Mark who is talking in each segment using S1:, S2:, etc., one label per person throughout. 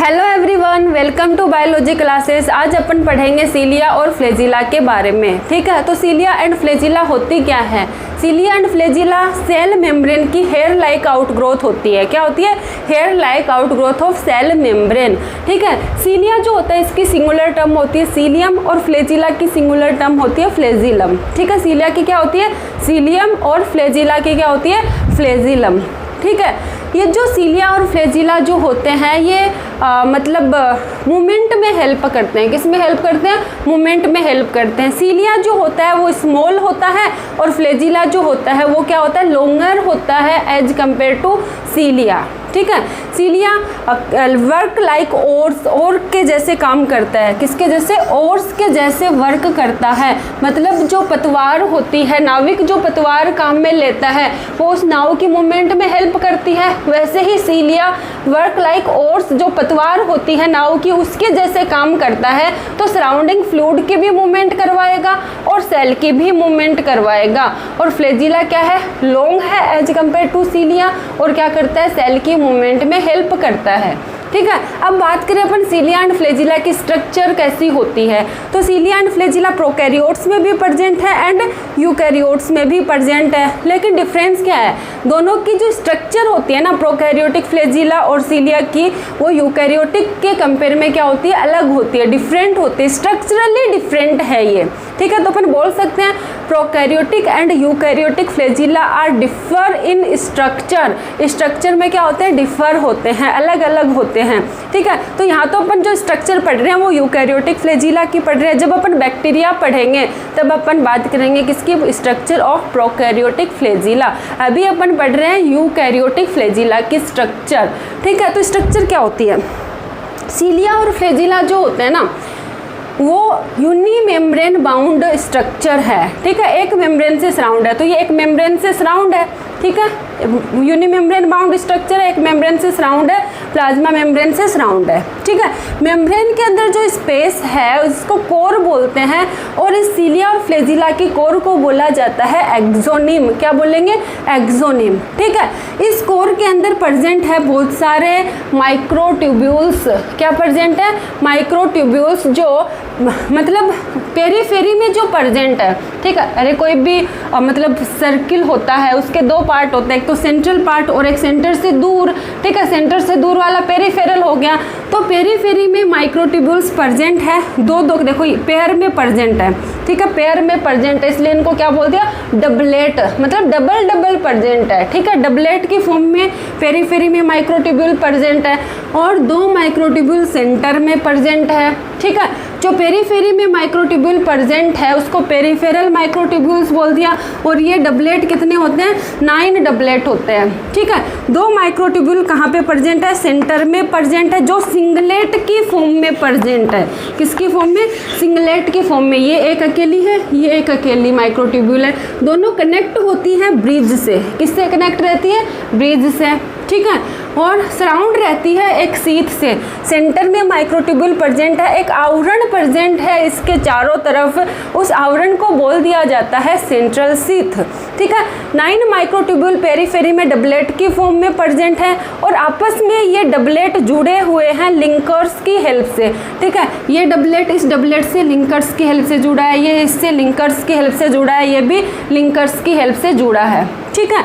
S1: Hello everyone, welcome to biology classes. आज अपन पढ़ेंगे सीलिया और फ्लैजिला के बारे में। ठीक है, तो सीलिया एंड फ्लैजिला होती क्या है? Cilia and flagella cell membrane की हेयर लाइक आउटग्रोथ होती है। क्या होती है? Hair like outgrowth of cell membrane. ठीक है, सीलिया जो होता है इसकी सिंगुलर टर्म होती है सीलियम और फ्लैजिला की सिंगुलर टर्म होती है फ्लैजिलम। ठीक है, सीलिया की क्या होती है? सीलियम और फ्लैजिला की क्या होती है? फ्लैजिलम। ठीक है, ये जो सीलिया और फ्लैजिला जो होते हैं ये मतलब मूवमेंट में हेल्प करते हैं। किस में हेल्प करते हैं? मूवमेंट में हेल्प करते हैं। सीलिया जो होता है वो स्मॉल होता है और फ्लैजिला जो होता है वो क्या होता है? लॉन्गर होता है एज कंपेयर टू सीलिया। ठीक है, सीलिया वर्क लाइक ओर्स, ओर के जैसे काम करता है। किसके जैसे? ओर्स के जैसे वर्क करता है। मतलब जो पतवार होती है, नाविक जो पतवार काम में लेता है वो उस नाव की मूवमेंट में हेल्प करती है। वैसे ही सीलिया वर्क लाइक ओर्स, जो पतवार होती है नाव की उसके जैसे काम करता है। तो सराउंडिंग फ्लूइड की भी मूवमेंट करवाएगा और सेल की भी मूवमेंट करवाएगा। और फ्लैजिला क्या है? लॉन्ग है एज कंपेयर टू सीलिया और क्या करता है? सेल की मूवमेंट में हेल्प करता है। ठीक है, अब बात करें अपन सीलिया एंड फ्लैजिला की स्ट्रक्चर कैसी होती है। तो सीलिया एंड फ्लैजिला प्रोकैरियोट्स में भी प्रेजेंट है एंड यूकैरियोट्स में भी प्रेजेंट है। लेकिन डिफरेंस क्या है? दोनों की जो स्ट्रक्चर होती है ना, प्रोकैरियोटिक फ्लैजिला और सीलिया की, वो यूकैरियोटिक के कंपेयर में क्या होती है? अलग होती है, डिफरेंट होती है, स्ट्रक्चरली डिफरेंट है ये। ठीक है, तो अपन बोल सकते हैं prokaryotic and eukaryotic flagella are differ in structure. Structure में क्या होते हैं? डिफर होते हैं, अलग अलग होते हैं। ठीक है, तो यहाँ तो अपन जो स्ट्रक्चर पढ़ रहे हैं वो यूकैरियोटिक फ्लैजिला की पढ़ रहे हैं। जब अपन बैक्टीरिया पढ़ेंगे तब अपन बात करेंगे किसकी? Structure of prokaryotic flagella. अभी अपन पढ़ रहे हैं यूकैरियोटिक फ्लैजिला की स्ट्रक्चर। ठीक है, तो स्ट्रक्चर क्या होती है? सीलिया और फ्लैजिला जो होते हैं ना वो यूनी मेम्ब्रेन बाउंड स्ट्रक्चर है। ठीक है, एक मेम्ब्रेन से सराउंड है, तो ये एक मेम्ब्रेन से सराउंड है। ठीक है, यूनी मेम्ब्रेन बाउंड स्ट्रक्चर है, एक मेम्ब्रेन से सराउंड है, प्लाज्मा मेम्ब्रेन से सराउंड है। ठीक है, मेम्ब्रेन के अंदर जो स्पेस है उसको कोर बोलते हैं और इस सीलिया और फ्लैजिला की कोर को बोला जाता है एक्सोनिम। क्या बोलेंगे? एक्सोनिम। ठीक है, इस कोर के अंदर प्रेजेंट है बहुत सारे माइक्रोट्यूब्यूल्स। क्या प्रेजेंट है? माइक्रोट्यूब्यूल्स जो मतलब पेरीफेरी में जो प्रेजेंट है। ठीक है, अरे कोई भी मतलब सर्किल होता है उसके दो पार्ट होते हैं, एक तो सेंट्रल पार्ट और एक सेंटर से दूर। ठीक है, सेंटर से दूर वाला पेरीफेरल हो गया। तो पेरीफेरी में माइक्रोट्यूब्यूल्स प्रेजेंट है, दो दो देखो पेयर में प्रेजेंट है। ठीक है, पेयर में प्रेजेंट है इसलिए इनको क्या बोल दिया? डबलेट, मतलब डबल डबल प्रेजेंट है। ठीक है, डबलेट की फॉर्म में पेरीफेरी में माइक्रोट्यूब्यूल प्रेजेंट है और दो माइक्रोट्यूब्यूल सेंटर में प्रेजेंट है। ठीक है, जो पेरीफेरी में माइक्रोट्यूब्यूल प्रेजेंट है उसको पेरीफेरल माइक्रोट्यूब्यूल्स बोल दिया। और ये डबलेट कितने होते हैं? 9 डबलेट होते हैं। ठीक है, दो माइक्रोट्यूब्यूल कहाँ पे प्रेजेंट है? सेंटर में प्रेजेंट है, जो सिंगलेट की फॉर्म में प्रेजेंट है। किसकी फॉर्म में? सिंगलेट की फॉर्म में। ये एक अकेली है, ये एक अकेली माइक्रोट्यूब्यूल है। दोनों कनेक्ट होती हैं ब्रिज से। किससे कनेक्ट रहती है? ब्रिज से। ठीक है, और सराउंड रहती है एक सीथ से। सेंटर में माइक्रोट्यूब्यूल प्रेजेंट है, एक आवरण प्रेजेंट है इसके चारों तरफ, उस आवरण को बोल दिया जाता है सेंट्रल सीथ। ठीक है, 9 माइक्रोट्यूब्यूल पेरीफेरी में डबलेट की फॉर्म में प्रेजेंट है और आपस में ये डबलेट जुड़े हुए हैं लिंकर्स की हेल्प से। ठीक है, ये डबलेट इस डबलेट से लिंकर्स की हेल्प से जुड़ा है, ये इससे लिंकर्स की हेल्प से जुड़ा है, ये भी लिंकर्स की हेल्प से जुड़ा है। ठीक है,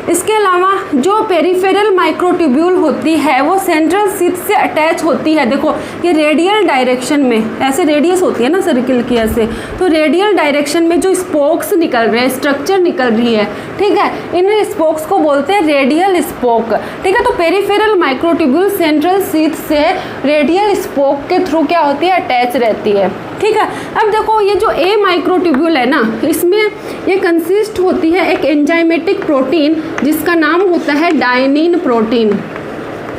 S1: इसके अलावा जो पेरीफेरल माइक्रोट्यूब्यूल होती है वो सेंट्रल सीथ से अटैच होती है। देखो ये रेडियल डायरेक्शन में, ऐसे रेडियस होती है ना सर्किल की ऐसे, तो रेडियल डायरेक्शन में जो स्पोक्स निकल रहे हैं, स्ट्रक्चर निकल रही है। ठीक है, इन स्पोक्स को बोलते हैं रेडियल स्पोक। ठीक है, तो पेरीफेरल माइक्रोट्यूब्यूल सेंट्रल सीथ से रेडियल स्पोक के थ्रू क्या होती है? अटैच रहती है। ठीक है, अब देखो ये जो ए माइक्रोट्यूब्यूल है ना, इसमें ये कंसिस्ट होती है एक एंजाइमेटिक प्रोटीन जिसका नाम होता है डायनीन प्रोटीन।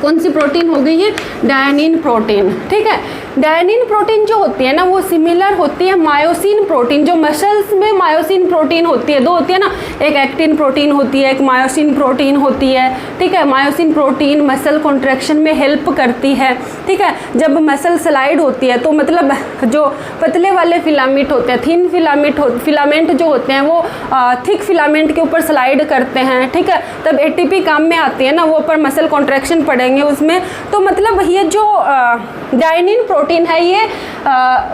S1: कौन सी प्रोटीन हो गई है? डायनीन प्रोटीन। ठीक है, डायनिन प्रोटीन जो होती है ना वो सिमिलर होती है मायोसिन प्रोटीन, जो मसल्स में मायोसिन प्रोटीन होती है, दो होती है ना, एक एक्टिन प्रोटीन होती है, एक मायोसिन प्रोटीन होती है, ठीक है। मायोसिन प्रोटीन मसल कॉन्ट्रैक्शन में हेल्प करती है, ठीक है। जब मसल स्लाइड होती है तो मतलब जो पतले वाले फिलामेंट होते हैं, थिन फिलामेंट जो होते हैं वो थिक फिलामेंट के ऊपर स्लाइड करते हैं, ठीक है, तब एटीपी काम में आती है ना, वो ऊपर मसल कॉन्ट्रैक्शन पड़ेंगे उसमें। तो मतलब ये जो डायनिन प्रोटीन है ये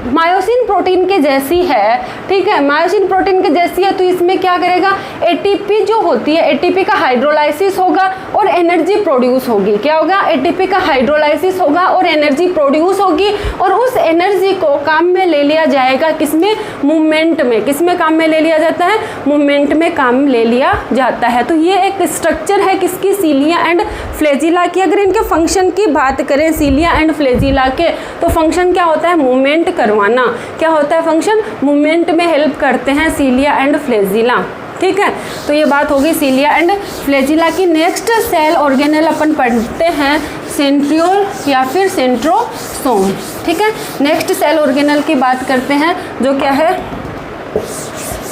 S1: मायोसिन प्रोटीन के जैसी है, ठीक है, मायोसिन प्रोटीन के जैसी है। तो इसमें क्या करेगा, एटीपी जो होती है, एटीपी का हाइड्रोलाइसिस होगा और एनर्जी प्रोड्यूस होगी। क्या होगा, एटीपी का हाइड्रोलाइसिस होगा और एनर्जी प्रोड्यूस होगी, और उस एनर्जी को काम में ले लिया जाएगा किसमें, मूवमेंट में। किसमें काम में ले लिया जाता है, मूवमेंट में काम ले लिया जाता है। तो ये एक स्ट्रक्चर है किसकी, सीलिया एंड फ्लैजिला की। अगर इनके फंक्शन की बात करें सीलिया एंड फ्लैजिला के, तो फंक्शन क्या होता है, मूवमेंट करवाना। क्या होता है फंक्शन, मूवमेंट में हेल्प करते हैं सीलिया एंड फ्लैजिला, ठीक है। तो ये बात होगी सीलिया एंड फ्लैजिला की। नेक्स्ट सेल ऑर्गेनल अपन पढ़ते हैं सेंट्रियोल या फिर सेंट्रोसोम, ठीक है। नेक्स्ट सेल ऑर्गेनल की बात करते हैं जो क्या है,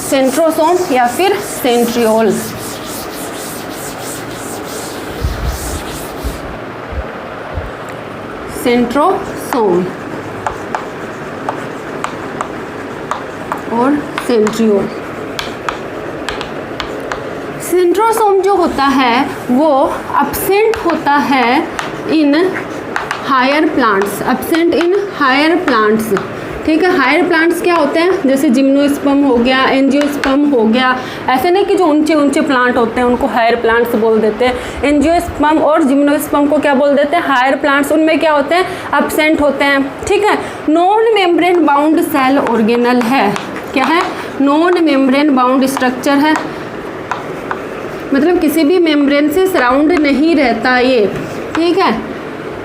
S1: सेंट्रोसोम या फिर सेंट्रियोल। सेंट्रोसोम और सेंट्रियोल। सेंट्रोसोम जो होता है वो अब्सेंट होता है in higher plants, absent in higher plants, ठीक है। हायर प्लांट्स क्या होते हैं, जैसे जिम्नोस्पर्म हो गया, एंजियोस्पर्म हो गया। ऐसे नहीं कि जो ऊंचे ऊंचे प्लांट होते हैं उनको हायर प्लांट्स बोल देते हैं। एंजियोस्पर्म और जिम्नोस्पर्म को क्या बोल देते हैं, हायर प्लांट्स। उनमें क्या होते हैं, अब्सेंट होते हैं, ठीक है। Non membrane bound cell organelle है, क्या है, नॉन मेम्ब्रेन बाउंड स्ट्रक्चर है, मतलब किसी भी मेम्ब्रेन से सराउंड नहीं रहता ये, ठीक है।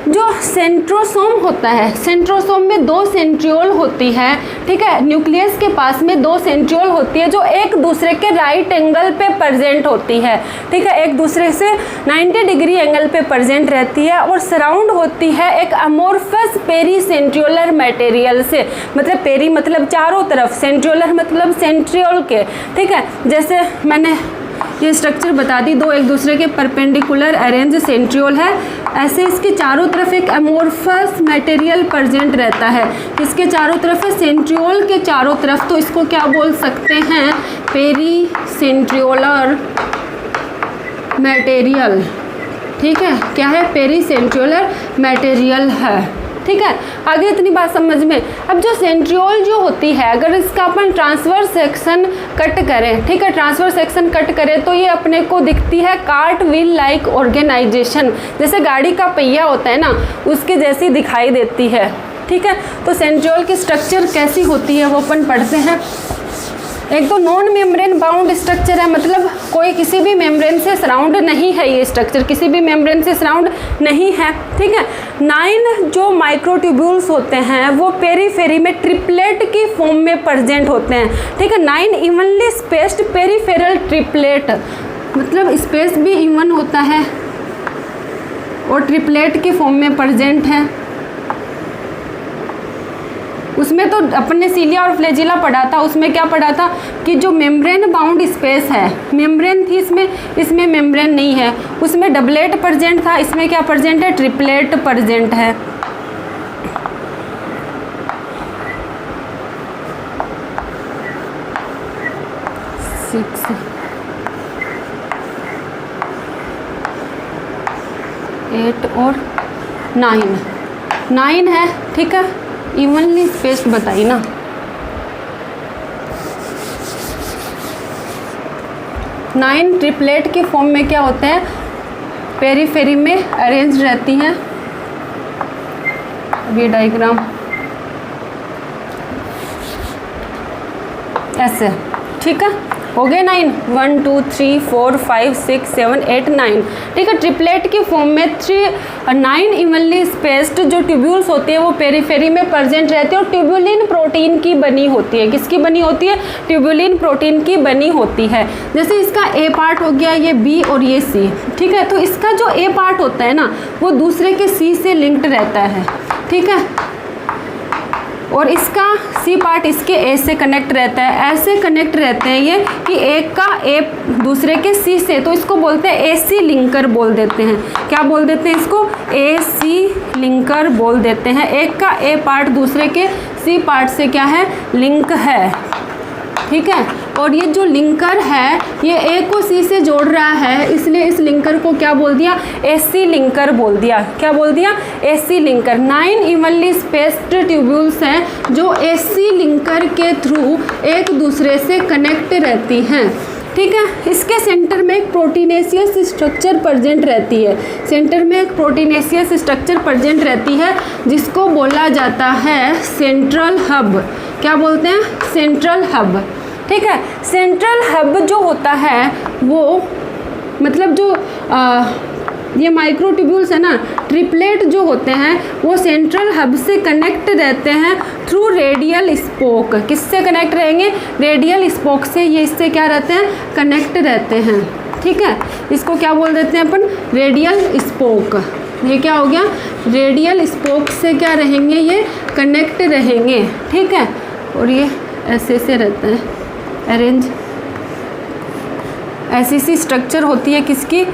S1: जो सेंट्रोसोम होता है, सेंट्रोसोम में दो सेंट्रियोल होती है, ठीक है। न्यूक्लियस के पास में दो सेंट्रियोल होती है जो एक दूसरे के राइट एंगल पे प्रेजेंट होती है, ठीक है, एक दूसरे से 90 डिग्री एंगल पे प्रेजेंट रहती है और सराउंड होती है एक अमोर्फस पेरी सेंट्रियोलर मटेरियल से। मतलब पेरी मतलब चारों तरफ, सेंट्रियोलर मतलब सेंट्रियोल के, ठीक है। जैसे मैंने ये स्ट्रक्चर बता दी, दो एक दूसरे के परपेंडिकुलर अरेंज सेंट्रियोल है, ऐसे इसके चारों तरफ एक अमोर्फस मटेरियल प्रेजेंट रहता है। इसके चारों तरफ है, सेंट्रियोल के चारों तरफ, तो इसको क्या बोल सकते हैं, पेरी सेंट्रियोलर मटेरियल, ठीक है। क्या है, पेरी सेंट्रियोलर मटेरियल है, ठीक है। आगे इतनी बात समझ में। अब जो सेंट्रियोल जो होती है, अगर इसका अपन ट्रांसवर्स सेक्शन कट करें, ठीक है, ट्रांसवर्स सेक्शन कट करें तो ये अपने को दिखती है कार्ट व्हील लाइक ऑर्गेनाइजेशन, जैसे गाड़ी का पहिया होता है ना उसके जैसी दिखाई देती है, ठीक है। तो सेंट्रियोल की स्ट्रक्चर कैसी होती है वो अपन पढ़ते हैं। एक तो नॉन मेम्ब्रेन बाउंड स्ट्रक्चर है, मतलब कोई किसी भी मेम्ब्रेन से सराउंड नहीं है, ये स्ट्रक्चर किसी भी मेम्ब्रेन से सराउंड नहीं है, ठीक है। 9 जो माइक्रोट्यूब्यूल्स होते हैं वो पेरीफेरी में ट्रिपलेट की फॉर्म में प्रेजेंट होते हैं, ठीक है। 9 इवनली स्पेस्ड पेरीफेरल ट्रिपलेट, मतलब स्पेस भी इवन होता है और ट्रिपलेट की फॉर्म में प्रेजेंट है। उसमें तो अपने सीलिया और फ्लैजिला पढ़ा था, उसमें क्या पढ़ा था कि जो मेम्ब्रेन बाउंड स्पेस है, मेम्ब्रेन थी इसमें मेम्ब्रेन नहीं है, उसमें डबलेट प्रेजेंट था, इसमें क्या प्रेजेंट है, ट्रिपलेट प्रेजेंट है। एट और 9 है, ठीक है, इवनली स्पेस्ड बताई ना। नाइन ट्रिपलेट के फॉर्म में क्या होते हैं, पेरीफेरी में अरेंज रहती हैं। ये डायग्राम ऐसे, ठीक है, हो गए 9, 1 2 3 4 5 6 7 8 9, ठीक है। ट्रिपलेट की फॉर्म में 9 इवनली स्पेस्ड जो ट्यूब्यूल्स होती है वो पेरीफेरी में प्रेजेंट रहती है और ट्यूब्यूलिन प्रोटीन की बनी होती है। किसकी बनी होती है, ट्यूब्यूलिन प्रोटीन की बनी होती है। जैसे इसका ए पार्ट हो गया, ये बी और ये सी, ठीक है। तो इसका जो ए पार्ट होता है ना वो दूसरे के सी से लिंक्ड रहता है, ठीक है। और इसका सी पार्ट इसके ए से कनेक्ट रहता है, ऐसे कनेक्ट रहते हैं ये कि एक का ए दूसरे के सी से, तो इसको बोलते हैं एसी लिंकर बोल देते हैं। क्या बोल देते हैं इसको? एसी लिंकर बोल देते हैं। एक का ए पार्ट दूसरे के सी पार्ट से क्या है? लिंक है, ठीक है। और ये जो लिंकर है ये ए को सी से जोड़ रहा है, इसलिए इस लिंकर को क्या बोल दिया? एसी लिंकर बोल दिया। क्या बोल दिया? AC linker. 9 evenly spaced tubules हैं जो एसी लिंकर के थ्रू एक दूसरे से कनेक्ट रहती हैं, ठीक है। इसके सेंटर में एक प्रोटीनेशियस स्ट्रक्चर प्रेजेंट रहती है, सेंटर में एक प्रोटीनेशियस स्ट्रक्चर प्रेजेंट रहती है जिसको बोला जाता है सेंट्रल हब। क्या बोलते हैं? सेंट्रल हब, ठीक है। सेंट्रल हब जो होता है वो मतलब जो ये माइक्रोट्यूब्यूल्स है ना, ट्रिपलेट जो होते हैं वो सेंट्रल हब से कनेक्ट रहते हैं थ्रू रेडियल स्पोक। किससे कनेक्ट रहेंगे? रेडियल स्पोक से ये इससे क्या रहते हैं? कनेक्ट रहते हैं, ठीक है। इसको क्या बोल देते हैं अपन? Radial spoke. ये क्या हो गया? रेडियल स्पोक से क्या रहेंगे? ये कनेक्ट रहेंगे, ठीक है। और ये ऐसे से रहता है अरेंज, ऐसी सी स्ट्रक्चर होती है किसकी?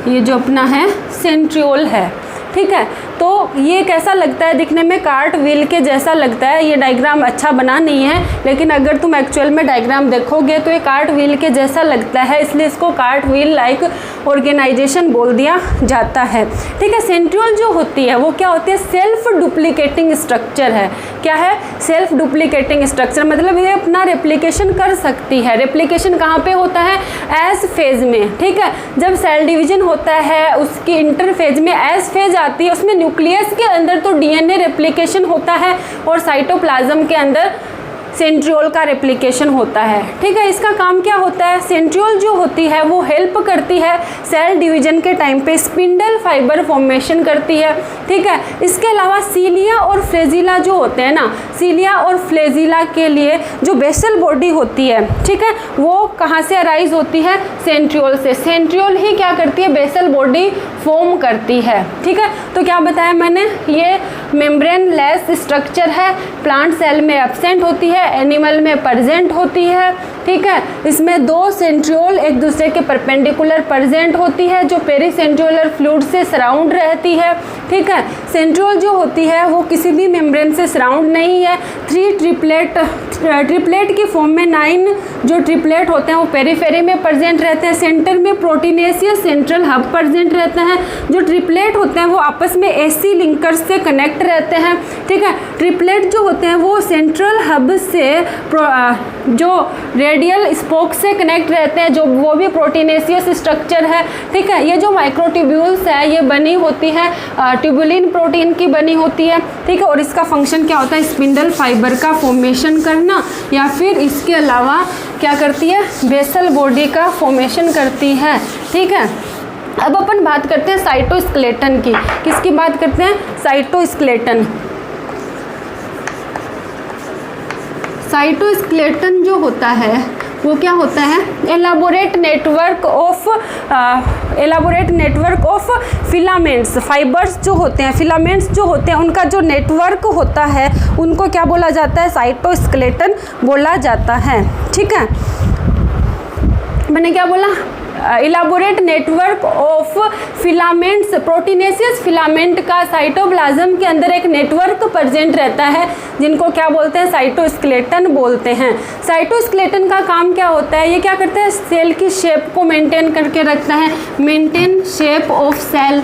S1: ये जो अपना है सेंट्रियोल है, ठीक है। तो ये कैसा लगता है दिखने में? कार्ट व्हील के जैसा लगता है। ये डायग्राम अच्छा बना नहीं है, लेकिन अगर तुम एक्चुअल में डायग्राम देखोगे तो ये कार्ट व्हील के जैसा लगता है, इसलिए इसको कार्ट व्हील लाइक ऑर्गेनाइजेशन बोल दिया जाता है, ठीक है। सेंट्रियोल जो होती है वो क्या होती है? सेल्फ डुप्लीकेटिंग स्ट्रक्चर है। क्या है? सेल्फ डुप्लीकेटिंग स्ट्रक्चर, मतलब ये अपना रेप्लिकेशन कर सकती है। रेप्लिकेशन कहाँ पे होता है? एस फेज में, ठीक है। जब सेल डिवीजन होता है उसकी इंटरफेज में एस फेज आती है, उसमें न्यूक्लियस के अंदर तो डीएनए रेप्लिकेशन होता है और साइटोप्लाज्म के अंदर सेंट्रियोल का रेप्लिकेशन होता है, ठीक है। इसका काम क्या होता है? सेंट्रियोल जो होती है वो हेल्प करती है सेल डिवीजन के टाइम पे, स्पिंडल फाइबर फॉर्मेशन करती है, ठीक है। इसके अलावा सीलिया और फ्लेजिला जो होते हैं ना, सीलिया और फ्लेजिला के लिए जो बेसल बॉडी होती है, ठीक है, वो कहाँ से अराइज होती है? सेंट्रियोल से। सेंट्रियोल ही क्या करती है? बेसल बॉडी फॉर्म करती है, ठीक है। तो क्या बताया मैंने? ये मेम्ब्रेन लेस स्ट्रक्चर है, प्लांट सेल में एब्सेंट होती है, एनिमल में प्रेजेंट होती है, ठीक है। इसमें 2 सेंट्रियोल एक दूसरे के परपेंडिकुलर प्रेजेंट होती है जो पेरीसेंट्रियोलर फ्लूइड से सराउंड रहती है, ठीक है। सेंट्रियोल जो होती है वो किसी भी मेम्ब्रेन से सराउंड नहीं है। 3 ट्रिपलेट की फॉर्म में 9 जो ट्रिपलेट होते हैं वो पेरीफेरी में प्रेजेंट रहते हैं। सेंटर में प्रोटीनेशियस सेंट्रल हब प्रेजेंट रहता है। जो ट्रिपलेट होते हैं वो आपस में एसी लिंकर्स से कनेक्ट रहते हैं, ठीक है। ट्रिपलेट जो होते हैं वो सेंट्रल हब से जो रेडियल स्पोक से कनेक्ट रहते हैं, जो वो भी प्रोटीनेशियस स्ट्रक्चर है, ठीक है। ये जो माइक्रोट्यूब्यूल्स है ये बनी होती है ट्यूबुलिन प्रोटीन की बनी होती है, ठीक है। और इसका फंक्शन क्या होता है? स्पिंडल फाइबर का फॉर्मेशन करना, या फिर इसके अलावा क्या करती है? बेसल बॉडी का फॉर्मेशन करती है, ठीक है। अब अपन बात करते हैं साइटोस्केलेटन की। किसकी बात करते हैं? साइटोस्केलेटन। साइटोस्केलेटन जो होता है वो क्या होता है? Elaborate network of filaments. Fibres जो होते हैं, फिलामेंट्स जो होते हैं, उनका जो नेटवर्क होता है उनको क्या बोला जाता है? साइटोस्केलेटन बोला जाता है, ठीक है। मैंने क्या बोला? Elaborate network of filaments. Proteinaceous filament का साइटोप्लाज्म के अंदर एक नेटवर्क प्रेजेंट रहता है जिनको क्या बोलते हैं? साइटोस्केलेटन बोलते हैं। साइटोस्केलेटन का काम क्या होता है? ये क्या करता है? सेल की शेप को मेंटेन करके रखता है। Maintain shape of cell,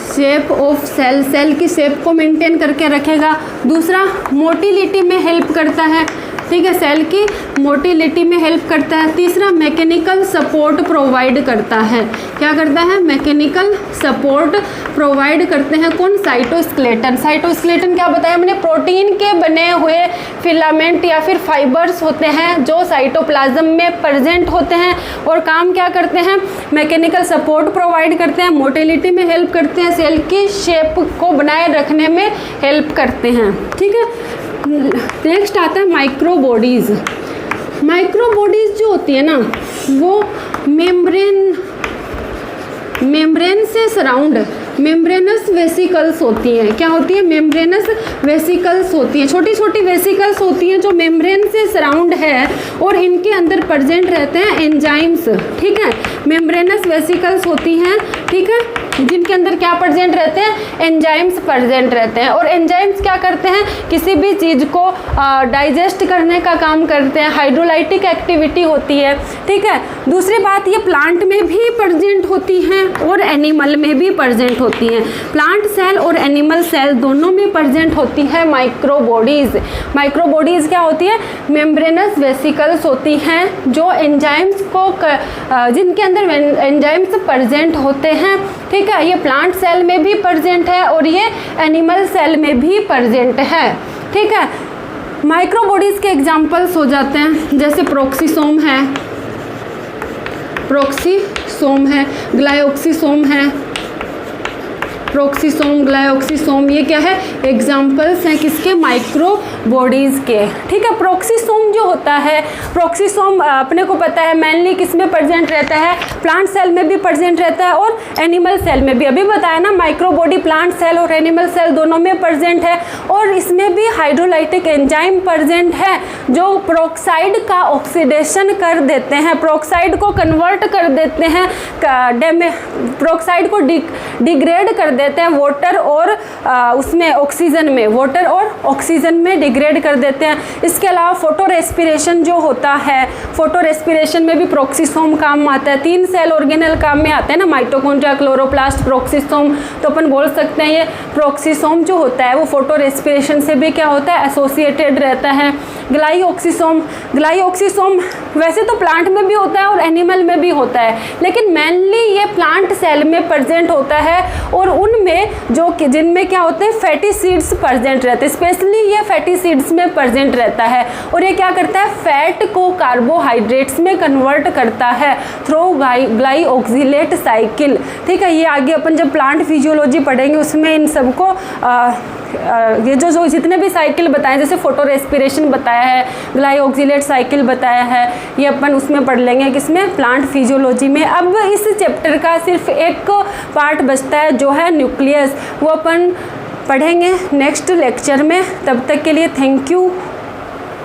S1: shape of cell, cell की शेप को मेंटेन करके रखेगा। दूसरा, मोटिलिटी में हेल्प करता है, ठीक है, सेल की मोटिलिटी में हेल्प करता है। तीसरा, मैकेनिकल सपोर्ट प्रोवाइड करता है। क्या करता है? मैकेनिकल सपोर्ट प्रोवाइड करते हैं कौन? साइटोस्केलेटन। साइटोस्केलेटन क्या बताया मैंने? प्रोटीन के बने हुए फिलामेंट या फिर फाइबर्स होते हैं जो साइटोप्लाज्म में प्रेजेंट होते हैं और काम क्या करते हैं? मैकेनिकल सपोर्ट प्रोवाइड करते हैं, मोटिलिटी में हेल्प करते हैं, सेल की शेप को बनाए रखने में हेल्प करते हैं, ठीक है। नेक्स्ट आता है माइक्रोबॉडीज़। माइक्रोबॉडीज़ जो होती है ना वो मेम्ब्रेन से सराउंड मेम्ब्रेनस वेसिकल्स होती हैं। क्या होती है? मेम्ब्रेनस वेसिकल्स होती हैं। छोटी छोटी वेसिकल्स होती हैं जो मेम्ब्रेन से सराउंड है और इनके अंदर प्रेजेंट रहते हैं एंजाइम्स। ठीक है, मेम्ब्रेनस वेसिकल्स होती हैं, ठीक है, जिनके अंदर क्या प्रेजेंट रहते हैं? एंजाइम्स प्रेजेंट रहते हैं। और एंजाइम्स क्या करते हैं? किसी भी चीज़ को डाइजेस्ट करने का काम करते हैं। हाइड्रोलाइटिक एक्टिविटी होती है। ठीक है, दूसरी बात, ये प्लांट में भी प्रेजेंट होती हैं और एनिमल में भी प्रेजेंट होती हैं। प्लांट सेल और एनिमल सेल दोनों में प्रेजेंट होती है माइक्रोबॉडीज़। माइक्रोबॉडीज़ क्या होती है? मेम्ब्रेनस वेसिकल्स होती हैं जो एंजाइम्स को जिनके अंदर एंजाइम्स प्रेजेंट होते हैं। ठीक है, ये प्लांट सेल में भी प्रेजेंट है और ये एनिमल सेल में भी प्रेजेंट है। ठीक है, माइक्रोबॉडीज़ के एग्जांपल्स हो जाते हैं जैसे प्रोक्सीसोम है, ग्लायोक्सीसोम है, प्रोक्सीसोम, ग्लायोक्सीसोम, ये क्या है? एग्जाम्पल्स हैं किसके? माइक्रोबॉडीज़ के। ठीक है, प्रोक्सीसोम जो होता है, प्रोक्सीसोम अपने को पता है मेनली किस में प्रेजेंट रहता है? प्लांट सेल में भी प्रेजेंट रहता है और एनिमल सेल में भी। अभी बताया ना, माइक्रोबॉडी प्लांट सेल और एनिमल सेल दोनों में प्रेजेंट है और इसमें भी हाइड्रोलाइटिक एंजाइम प्रेजेंट है जो प्रोक्साइड का ऑक्सीडेशन कर देते हैं, प्रोक्साइड को कन्वर्ट कर देते हैं, प्रोक्साइड को डिग्रेड कर देते हैं वाटर और उसमें ऑक्सीजन में, वाटर और ऑक्सीजन में डिग्रेड कर देते हैं। इसके अलावा फोटो रेस्पिरेशन जो होता है, फोटो रेस्पिरेशन में भी प्रोक्सीसोम काम आता है। 3 सेल ऑर्गेनल काम में आते हैं ना, माइटोकॉन्ड्रिया, क्लोरोप्लास्ट, प्रोक्सीसोम। तो अपन बोल सकते हैं ये प्रोक्सीसोम जो होता है वो फोटो रेस्पिरेशन से भी क्या होता है? एसोसिएटेड रहता है। ग्लाइओक्सीसोम वैसे तो प्लांट में भी होता है और एनिमल में भी होता है, लेकिन मेनली ये प्लांट सेल में प्रेजेंट होता है और उनमें जिनमें क्या होते हैं? फैटी सीड्स प्रेजेंट रहते हैं। स्पेशली ये फैटी सीड्स में प्रेजेंट रहता है और ये क्या करता है? फैट को कार्बोहाइड्रेट्स में कन्वर्ट करता है थ्रू ग्लाइओक्सिलेट साइकिल। ठीक है, ये आगे अपन जब प्लांट फिजियोलॉजी पढ़ेंगे उसमें इन सबको ये जो जितने भी साइकिल बताए, जैसे फोटो रेस्पिरेशन बताया है, ग्लाइओक्सिलेट साइकिल बताया है, ये अपन उसमें पढ़ लेंगे किसमें? प्लांट फिजियोलॉजी में। अब इस चैप्टर का सिर्फ एक पार्ट बचता है जो है न्यूक्लियस, वो अपन पढ़ेंगे नेक्स्ट लेक्चर में। तब तक के लिए थैंक यू।